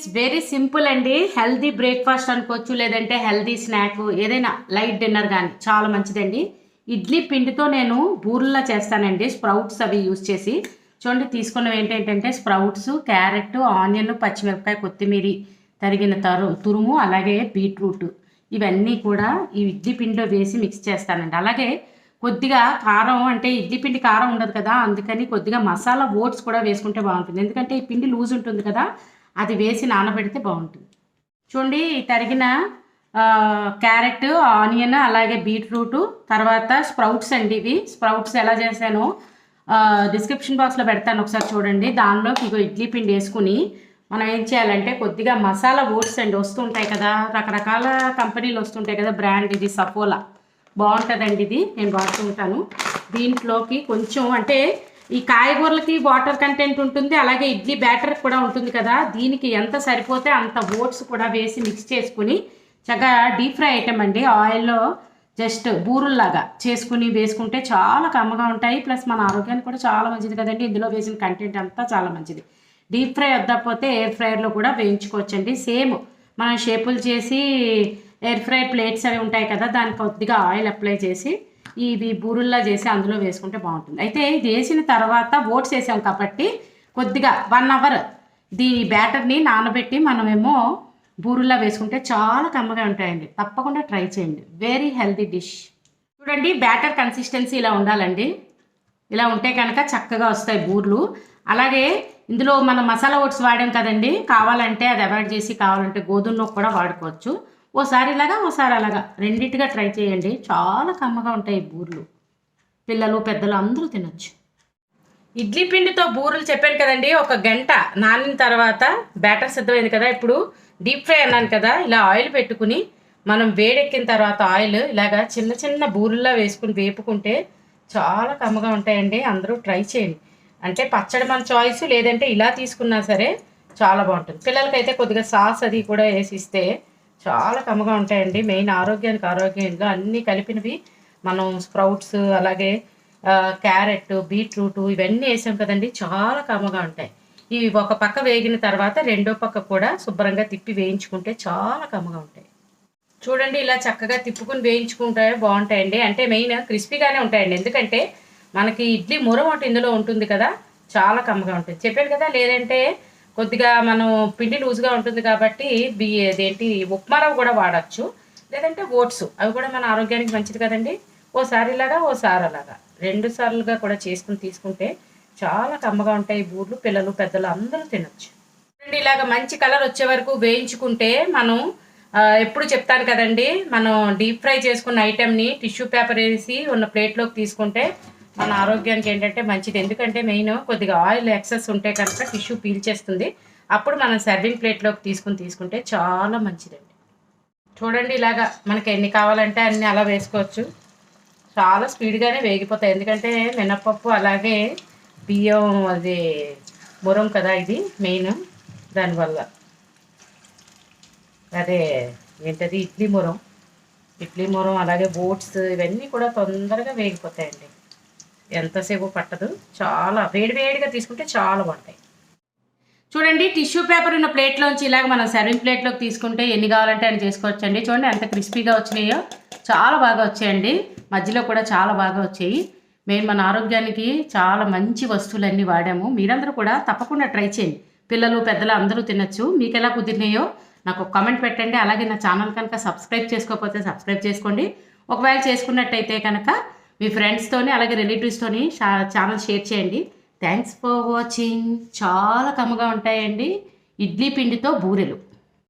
It's very simple అండి. Healthy breakfast అనుకోవచ్చు, లేదంటే హెల్దీ స్నాక్, ఏదైనా లైట్ డిన్నర్ కానీ చాలా మంచిదండి. ఇడ్లీ పిండితో నేను బూరెల్లా చేస్తానండి, స్ప్రౌట్స్ అవి యూజ్ చేసి. చూడండి, తీసుకున్నవి ఏంటంటే స్ప్రౌట్స్, క్యారెట్, ఆనియన్, పచ్చిమిరపకాయ, కొత్తిమీర, తరిగిన తురుము, అలాగే బీట్రూట్, ఇవన్నీ కూడా ఈ ఇడ్లీ పిండిలో వేసి మిక్స్ చేస్తానండి. అలాగే కొద్దిగా కారం, అంటే ఇడ్లీ పిండి కారం ఉండదు కదా, అందుకని కొద్దిగా మసాలా ఓట్స్ కూడా వేసుకుంటే బాగుంటుంది. ఎందుకంటే ఈ పిండి లూజ్ ఉంటుంది కదా, అది వేసి నానబెడితే బాగుంటుంది. చూడండి, తరిగిన క్యారెట్, ఆనియన్, అలాగే బీట్రూట్, తర్వాత స్ప్రౌట్స్ అండి. ఇవి స్ప్రౌట్స్ ఎలా చేశానో డిస్క్రిప్షన్ బాక్స్లో పెడతాను, ఒకసారి చూడండి. దానిలోకి ఇగో ఇడ్లీ పిండి వేసుకుని మనం ఏం చేయాలంటే కొద్దిగా మసాలా ఓట్స్ అండి వస్తుంటాయి కదా, రకరకాల కంపెనీలు వస్తుంటాయి కదా, బ్రాండ్ ఇది సఫోలా బాగుంటుందండి, ఇది నేను వాడుతూ ఉంటాను. దీంట్లోకి కొంచెం, అంటే ఈ కాయగూరలకి వాటర్ కంటెంట్ ఉంటుంది, అలాగే ఇడ్లీ బ్యాటర్ కూడా ఉంటుంది కదా, దీనికి ఎంత సరిపోతే అంత ఓట్స్ కూడా వేసి మిక్స్ చేసుకుని చక్కగా డీప్ ఫ్రై ఐటమ్ అండి. ఆయిల్లో జస్ట్ బూరుల్లాగా చేసుకుని వేసుకుంటే చాలా కమ్మగా ఉంటాయి. ప్లస్ మన ఆరోగ్యానికి కూడా చాలా మంచిది కదండి, ఇందులో వేసిన కంటెంట్ అంతా చాలా మంచిది. డీప్ ఫ్రై వద్దకపోతే ఎయిర్ ఫ్రైయర్లో కూడా వేయించుకోవచ్చండి. సేమ్ మనం షేపులు చేసి ఎయిర్ ఫ్రై ప్లేట్స్ అవి ఉంటాయి కదా, దానికి కొద్దిగా ఆయిల్ అప్లై చేసి ఇవి బూరుల్లా చేసి అందులో వేసుకుంటే బాగుంటుంది. అయితే ఇది వేసిన తర్వాత ఓట్స్ వేసాం కాబట్టి కొద్దిగా 1 అవర్ దీని బ్యాటర్ని నానబెట్టి మనమేమో బూరుల్లా వేసుకుంటే చాలా కమ్మగా ఉంటాయండి. తప్పకుండా ట్రై చేయండి, వెరీ హెల్తీ డిష్. చూడండి, బ్యాటర్ కన్సిస్టెన్సీ ఇలా ఉండాలండి. ఇలా ఉంటే కనుక చక్కగా వస్తాయి బూర్లు. అలాగే ఇందులో మనం మసాలా ఓట్స్ వాడాం కదండి, కావాలంటే అది అవాయిడ్ చేసి కావాలంటే గోధుమ నూనె కూడా వాడుకోవచ్చు. ఓసారి ఇలాగా ఓసారి అలాగా రెండింటిగా ట్రై చేయండి, చాలా కమ్మగా ఉంటాయి బూర్లు. పిల్లలు పెద్దలు అందరూ తినొచ్చు. ఇడ్లీ పిండితో బూరెలు చెప్పాను కదండి, 1 గంట నానిన తర్వాత బ్యాటర్ సిద్ధమైంది కదా. ఇప్పుడు డీప్ ఫ్రై అన్నాను కదా, ఇలా ఆయిల్ పెట్టుకుని మనం వేడెక్కిన తర్వాత ఆయిల్ ఇలాగా చిన్న చిన్న బూరెల్లా వేసుకుని వేపుకుంటే చాలా కమ్మగా ఉంటాయండి. అందరూ ట్రై చేయండి. అంటే పచ్చడి మన చాయిస్, లేదంటే ఇలా తీసుకున్నా సరే చాలా బాగుంటుంది. పిల్లలకైతే కొద్దిగా సాస్ అది కూడా వేసిస్తే చాలా కమ్మగా ఉంటాయండి. మెయిన్ ఆరోగ్యానికి ఆరోగ్యంగా అన్నీ కలిపినవి మనం స్ప్రౌట్స్, అలాగే క్యారెట్, బీట్రూట్ ఇవన్నీ వేసాం కదండి, చాలా కమ్మగా ఉంటాయి. ఇవి ఒక పక్క వేగిన తర్వాత రెండో పక్క కూడా శుభ్రంగా తిప్పి వేయించుకుంటే చాలా కమ్మగా ఉంటాయి. చూడండి, ఇలా చక్కగా తిప్పుకుని వేయించుకుంటే బాగుంటాయండి. అంటే మెయిన్ క్రిస్పీగానే ఉంటాయండి, ఎందుకంటే మనకి ఇడ్లీ మురం ఒకటి ఇందులో ఉంటుంది కదా, చాలా కమ్మగా ఉంటుంది. చెప్పాను కదా, లేదంటే కొద్దిగా మనం పిండి లూజ్గా ఉంటుంది కాబట్టి ఇదేంటి ఉప్మా రవ్వ కూడా వాడచ్చు, లేదంటే ఓట్స్, అవి కూడా మన ఆరోగ్యానికి మంచిది కదండి. ఓసారి ఇలాగా ఓసారి అలాగా 2 సార్లుగా కూడా చేసుకుని తీసుకుంటే చాలా కమ్మగా ఉంటాయి బూర్లు. పిల్లలు పెద్దలు అందరూ తినొచ్చు. ఇలాగ మంచి కలర్ వచ్చే వరకు వేయించుకుంటే మనం ఎప్పుడు చెప్తాను కదండి, మనం డీప్ ఫ్రై చేసుకున్న ఐటెంని టిష్యూ పేపర్ వేసి ఉన్న ప్లేట్లోకి తీసుకుంటే మన ఆరోగ్యానికి ఏంటంటే మంచిది. ఎందుకంటే మెయిన్ కొద్దిగా ఆయిల్ ఎక్సెస్ ఉంటే కనుక టిష్యూ పీల్చేస్తుంది. అప్పుడు మనం సర్వింగ్ ప్లేట్లోకి తీసుకుంటే చాలా మంచిదండి. చూడండి, ఇలాగా మనకి ఎన్ని కావాలంటే అన్ని అలా వేసుకోవచ్చు. చాలా స్పీడ్గానే వేగిపోతాయి, ఎందుకంటే మినపప్పు అలాగే బియ్యం అది మురం కదా, ఇది మెయిన్ దానివల్ల. అదే ఏంటది ఇడ్లీ మురం అలాగే ఓట్స్ ఇవన్నీ కూడా తొందరగా వేగిపోతాయండి, ఎంతసేపు పట్టదు. చాలా వేడివేడిగా తీసుకుంటే చాలా బాగుంటాయి. చూడండి, టిష్యూ పేపర్ ఉన్న ప్లేట్లోంచి ఇలాగ మనం సర్వింగ్ ప్లేట్లోకి తీసుకుంటే ఎన్ని కావాలంటే అని చేసుకోవచ్చండి. చూడండి ఎంత క్రిస్పీగా వచ్చినాయో, చాలా బాగా వచ్చాయండి. మధ్యలో కూడా చాలా బాగా వచ్చాయి. మేము మన ఆరోగ్యానికి చాలా మంచి వస్తువులన్నీ వాడాము. మీరందరూ కూడా తప్పకుండా ట్రై చేయండి, పిల్లలు పెద్దలు అందరూ తినచ్చు. మీకు ఎలా కుదిరినాయో నాకు ఒక కామెంట్ పెట్టండి. అలాగే నా ఛానల్ కనుక సబ్స్క్రైబ్ చేసుకోకపోతే సబ్స్క్రైబ్ చేసుకోండి. ఒకవేళ చేసుకున్నట్టయితే కనుక మీ ఫ్రెండ్స్తోని అలాగే రిలేటివ్స్తోని ఛానల్ షేర్ చేయండి. Thanks for watching. చాలా కమ్మగా ఉంటాయండి ఇడ్లీ పిండితో బూరెలు.